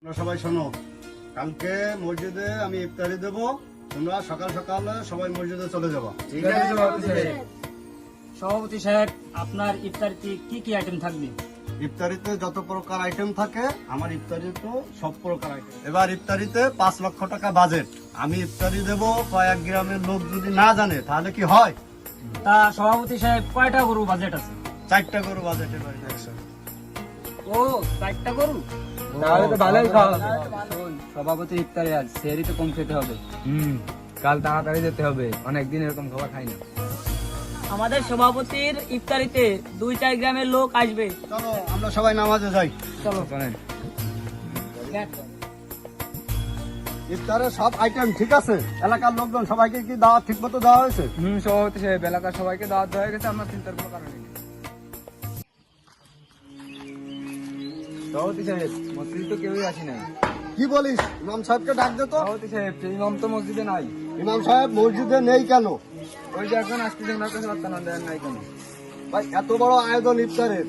সবাই শোনো, কালকে মসজিদে আমি ইফতারি দেবো, তোমরা সকাল সকালে সবাই মসজিদে চলে যাবো। ঠিক আছে সভাপতি সাহেব। সভাপতি সাহেব, আপনার ইফতারিতে কি কি আইটেম থাকবে? ইফতারিতে যত প্রকার আইটেম থাকে আমার ইফতারিতে সব প্রকার আইটেম। এবার ইফতারিতে 5 লক্ষ টাকা বাজেট। আমি ইফতারি দেব, কয়েক গ্রামের লোক যদি না জানে তাহলে কি হয়? তা সভাপতি সাহেব, কয়টা গরু বাজেট আছে? 4টা গরু বাজেট। এবার ও, 4টা গরু? তাহলে তো ভালোই খাওয়া হবে। সভাপতি ইফতারি আজ সেহরি তো কম খেতে হবে। কাল তাড়াতাড়ি যেতে হবে, অনেকদিন এরকম খাবার খাই না। আমাদের সভাপতির ইফতারিতে 2-4 গ্রামের লোক আসবে। চলো আমরা সবাই নামাজে যাই। চলো চলেন। ইফতারের সব আইটেম ঠিক আছে? এলাকার লোকজন সবাইকে কি দাওয়াত ঠিক মতো দেওয়া হয়েছে? সভাপতি সাহেব, এলাকার সবাইকে দাওয়াত দেওয়া হয়ে গেছে, আমার চিন্তার কোনো কারণ নেই। সভাপতি সাহেব, মসজিদে তো কেউই আসি নাই। কি বলিস? ইমাম সাহেবকে ডাক দে তো। সভাপতি সাহেব, ইমাম তো মসজিদে নাই। ইমাম সাহেব মসজিদে নেই কেন? ওই যে এখন আসতেছে, ওনার কাছে বার্তা না দেন নাই কেন? ভাই এত বড় আয়োজন ইফতারের,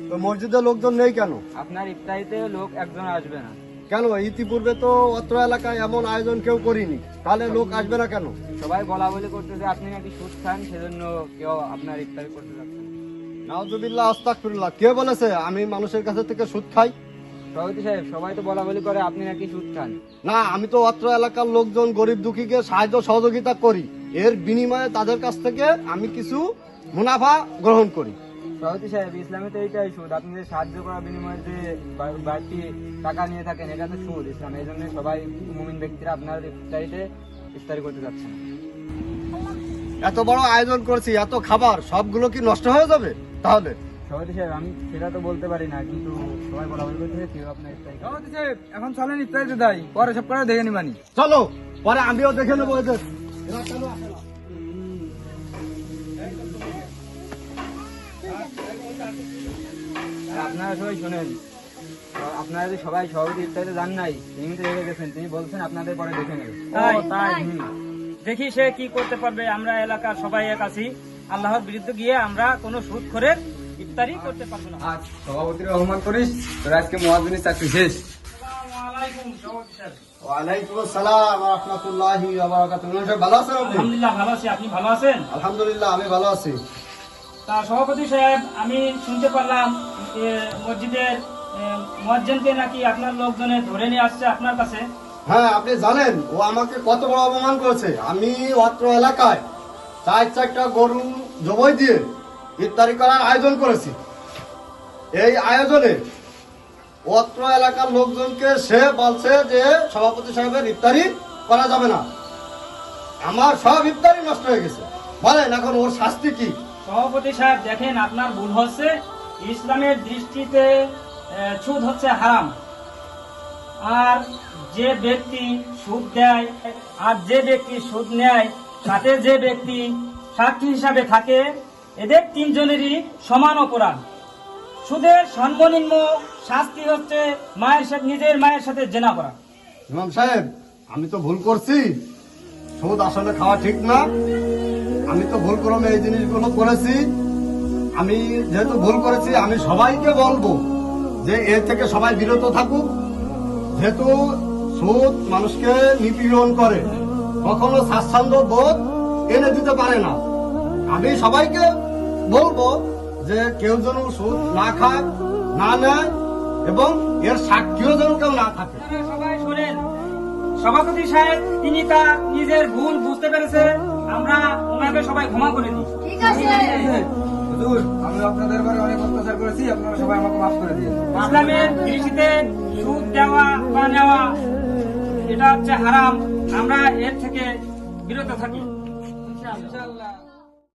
তো মসজিদে লোকজন নেই কেন? আপনার ইফতারিতে লোক একজন আসবে না। কেন? ইতিপূর্বে তো অত্র এলাকায় এমন আয়োজন কেউ করিনি, তাহলে লোক আসবে না কেন? সবাই বলা বলি করতেছে আপনি নাকি সুদ খান, সেজন্য কেউ আপনার ইফতারি করতে যাচ্ছে না। নাউজুবিল্লাহ, আস্তাগফিরুল্লাহ। কে বলেছে আমি মানুষের কাছে থেকে সুদ খাই? সভাপতি সাহেব, সবাই তো বলা বলি করে আপনি নাকি সুদ খান। না, আমি তো অত্র এলাকার লোকজন গরিব দুঃখীকে সাহায্য সহযোগিতা করি, এর বিনিময়ে তাদের কাছ থেকে আমি কিছু মুনাফা গ্রহণ করি। সভাপতি সাহেব, ইসলামে তো এইটাই সুদ। আপনি যে সাহায্য করার বিনিময়ে যে বাড়তি টাকা নিয়ে থাকেন, এটা তো সুদ ইসলাম। এই জন্য সবাই মুমিন ব্যক্তিরা আপনার ইফতারিতে ইফতারি করতে যাচ্ছেন। এত বড় আয়োজন করছি, এত খাবার, সবগুলো কি নষ্ট হয়ে যাবে তাহলে? সভাপতি সাহেব, আমি সেটা তো বলতে পারি না, কিন্তু সবাই বলা বলি করতেছে কেউ আপনার ইফতারি খাবে। সভাপতি সাহেব, এখন চলেন ইফতারিতে যাই, পরে সব করে দেখে নিবানি। চলো, পরে আমিও দেখে নেবো এদের। এরা কেন আসে না? আর আপনারা সবাই শোনেন, আপনারা যে সবাই সভাপতি ইফতারিতে যান নাই, তিনি তো রেখে গেছেন, তিনি বলছেন আপনাদের পরে দেখে নেবে। তাই দেখি সে কি করতে পারবে। আমরা এলাকার সবাই এক আছি, আল্লাহর বিরুদ্ধে গিয়ে আমরা কোনো সুদ করে ইফতারি করতে পারবো না। আজ সভাপতির অপমান করিস, তোর আজকে মুয়াজ্জিনের চাকরি শেষ। আসসালামু আলাইকুম সভাপতি সাহেব। ওয়ালাইকুম আসসালাম ওয়া রাহমাতুল্লাহি ওয়া বারাকাতুহু। ভালো আছেন আপনি? আলহামদুলিল্লাহ ভালো আছি, আপনি ভালো আছেন? আলহামদুলিল্লাহ, আমি ভালো আছি। তা সভাপতি সাহেব, আমি শুনতে পারলাম মসজিদের মুয়াজ্জিনকে নাকি আপনার লোকজনে ধরে নিয়ে আসছে আপনার কাছে। হ্যাঁ, আপনি জানেন ও আমাকে কত বড় অপমান করেছে। আমি অত্র এলাকায় 4টা গরু জবাই দিয়ে ইফতারি করার আয়োজন করেছি। এই আয়োজনে অত্র এলাকার লোকজনকে সে বলছে যে সভাপতি সাহেবের ইফতারি করা যাবে না। আমার সব ইফতারি নষ্ট হয়ে গেছে। বলেন এখন ওর শাস্তি কি? সভাপতি সাহেব দেখেন, আপনার ভুল হচ্ছে। ইসলামের দৃষ্টিতে সুদ হচ্ছে হারাম। আর যে ব্যক্তি সুদ দেয় আর যে ব্যক্তি সুদ নেয়, সাথে যে ব্যক্তি সাক্ষী হিসাবে থাকে, এদের 3 জনেরই সমান অপরাধ। সুদের সর্বনিম্ন শাস্তি হচ্ছে নিজের মায়ের সাথে জেনা করা। ইমাম সাহেব, আমি তো ভুল করছি। সুদ আসলে খাওয়া ঠিক না। আমি তো ভুল ক্রমে এই জিনিসগুলো করেছি। আমি যেহেতু ভুল করেছি, আমি সবাইকে বলবো যে এর থেকে সবাই বিরত থাকুক। যেহেতু সুদ মানুষকে নিপীড়ন করে, কখনো স্বাচ্ছন্দ্য বোধ এনে দিতে পারে না। আমি সবাইকে বলবো যে কেউ যেন সুদ না খায়, না নেয়, এবং এর সাক্ষীও যেন কেউ না থাকে। সবাই শোনেন, সভাপতি সাহেব তিনি তার নিজের ভুল বুঝতে পেরেছে। আমরা ওনাকে সবাই ক্ষমা করে দিই। ঠিক আছে। হুজুর, আমি আপনাদের বারে অনেক অত্যাচার করেছি, আপনারা সবাই আমাকে মাফ করে দিন। ইসলামের দৃষ্টিতে সুদ দেওয়া বা নেওয়া এটা হচ্ছে হারাম। আমরা এর থেকে বিরত থাকি ইনশাআল্লাহ।